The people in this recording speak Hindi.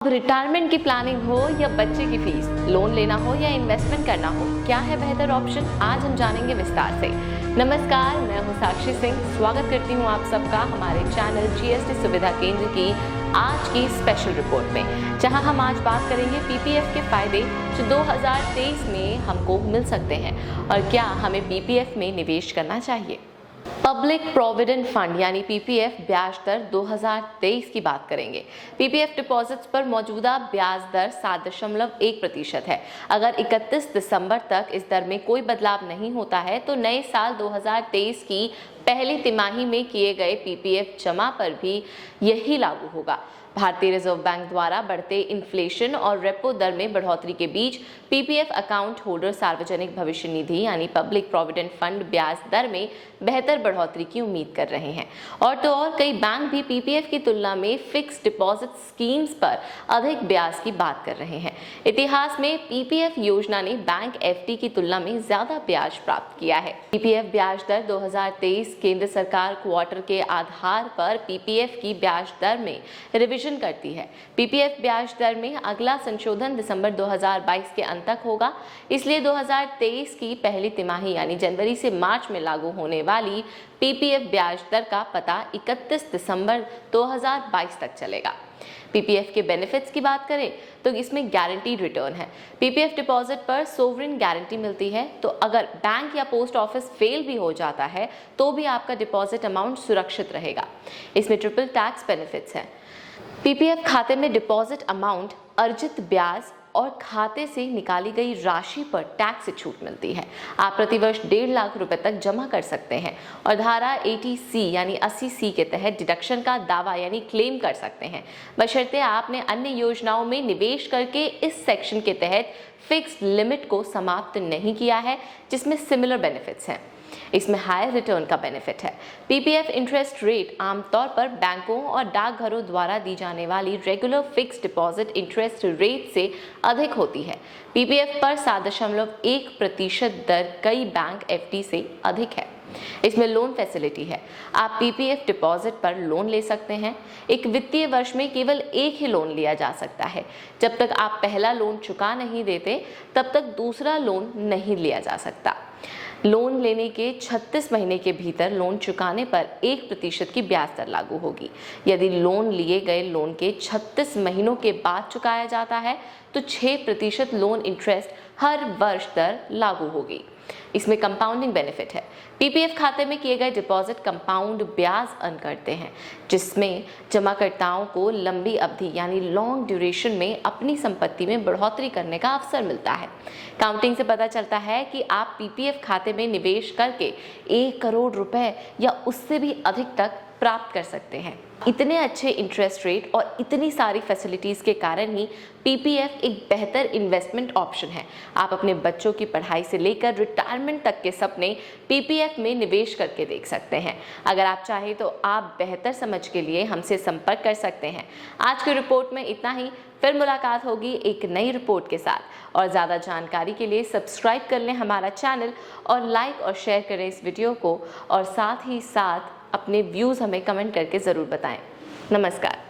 अब रिटायरमेंट की प्लानिंग हो या बच्चे की फीस, लोन लेना हो या इन्वेस्टमेंट करना हो, क्या है बेहतर ऑप्शन? आज हम जानेंगे विस्तार से। नमस्कार, मैं हूं साक्षी सिंह। स्वागत करती हूं आप सबका हमारे चैनल जीएसटी सुविधा केंद्र की आज की स्पेशल रिपोर्ट में, जहां हम आज बात करेंगे पीपीएफ के फायदे जो 2023 में हमको मिल सकते हैं और क्या हमें पीपीएफ में निवेश करना चाहिए। पब्लिक प्रोविडेंट फंड यानी पीपीएफ ब्याज दर 2023 की बात करेंगे। पीपीएफ डिपॉजिट्स पर मौजूदा ब्याज दर 7.1% है। अगर 31 दिसंबर तक इस दर में कोई बदलाव नहीं होता है तो नए साल 2023 की पहली तिमाही में किए गए पीपीएफ जमा पर भी यही लागू होगा। भारतीय रिजर्व बैंक द्वारा बढ़ते इन्फ्लेशन और रेपो दर में बढ़ोतरी के बीच पीपीएफ अकाउंट होल्डर सार्वजनिक भविष्य निधि यानी पब्लिक प्रोविडेंट फंड ब्याज दर में बेहतर बढ़ोतरी की उम्मीद कर रहे हैं। और तो और कई बैंक भी पीपीएफ की तुलना में फिक्स डिपॉजिट स्कीम्स पर अधिक ब्याज की बात कर रहे हैं। इतिहास में पीपीएफ योजना ने बैंक एफडी की तुलना में ज्यादा ब्याज प्राप्त किया है। पीपीएफ ब्याज दर 2023 केंद्र सरकार क्वार्टर के आधार पर पीपीएफ की ब्याज दर में रिविजन करती है। पीपीएफ ब्याज दर में अगला संशोधन दिसंबर 2022 के अंत तक होगा, इसलिए 2023 की पहली तिमाही यानी जनवरी से मार्च में लागू होने वाली पीपीएफ ब्याज दर का पता 31 दिसंबर 2022 तक चलेगा। पीपीएफ के बेनिफिट्स की बात करें तो इसमें गारंटीड रिटर्न है। पीपीएफ डिपॉजिट पर सोवरिन गारंटी मिलती है, तो अगर बैंक या पोस्ट ऑफिस फेल भी हो जाता है तो भी आपका डिपॉजिट अमाउंट सुरक्षित रहेगा। इसमें ट्रिपल टैक्स बेनिफिट्स हैं। पीपीएफ खाते में डिपॉजिट अमाउंट, अर्जित ब्याज और खाते से निकाली गई राशि पर टैक्स से छूट मिलती है। आप प्रतिवर्ष 1.5 लाख रुपए तक जमा कर सकते हैं और धारा 80C यानी 80C के तहत डिडक्शन का दावा यानी क्लेम कर सकते हैं, बशर्ते आपने अन्य योजनाओं में निवेश करके इस सेक्शन के तहत फिक्स्ड लिमिट को समाप्त नहीं किया है जिसमें सिमिलर बेनिफिट्स हैं। इसमें हायर रिटर्न का बेनिफिट है। पीपीएफ इंटरेस्ट रेट आमतौर पर बैंकों और डाकघरों द्वारा दी जाने वाली regular fixed deposit interest rate से अधिक होती है। पीपीएफ पर 7.1% दर कई बैंक एफडी से अधिक है। इसमें लोन फैसिलिटी है। आप पीपीएफ डिपॉजिट पर लोन ले सकते हैं। एक वित्तीय वर्ष में केवल एक ही लोन लिया जा सकता है। जब तक आप पहला लोन चुका नहीं देते तब तक दूसरा लोन नहीं लिया जा सकता। लोन लेने के 36 महीने के भीतर लोन चुकाने पर 1% की ब्याज दर लागू होगी। यदि लोन लिए गए लोन के 36 महीनों के बाद चुकाया जाता है तो 6% लोन इंटरेस्ट हर वर्ष दर लागू होगी। इसमें कंपाउंडिंग बेनिफिट है। पीपीएफ खाते में किए गए डिपॉजिट कंपाउंड ब्याज अर्न करते हैं, जिसमें जमाकर्ताओं को लंबी अवधि यानी लॉन्ग ड्यूरेशन में अपनी संपत्ति में बढ़ोतरी करने का अवसर मिलता है। काउंटिंग से पता चलता है कि आप पीपीएफ खाते में निवेश करके 1 करोड़ रुपए या उससे भी अधिक तक प्राप्त कर सकते हैं। इतने अच्छे इंटरेस्ट रेट और इतनी सारी फैसिलिटीज के कारण ही पीपीएफ एक बेहतर इन्वेस्टमेंट ऑप्शन है। आप अपने बच्चों की पढ़ाई से लेकर रिटायरमेंट तक के सपने पीपीएफ में निवेश करके देख सकते हैं। अगर आप चाहें तो आप बेहतर समझ के लिए हमसे संपर्क कर सकते हैं। आज की रिपोर्ट में इतना ही। फिर मुलाकात होगी एक नई रिपोर्ट के साथ, और ज़्यादा जानकारी के लिए सब्सक्राइब कर लें हमारा चैनल और लाइक और शेयर करें इस वीडियो को, और साथ ही साथ अपने व्यूज़ हमें कमेंट करके ज़रूर बताएं। नमस्कार।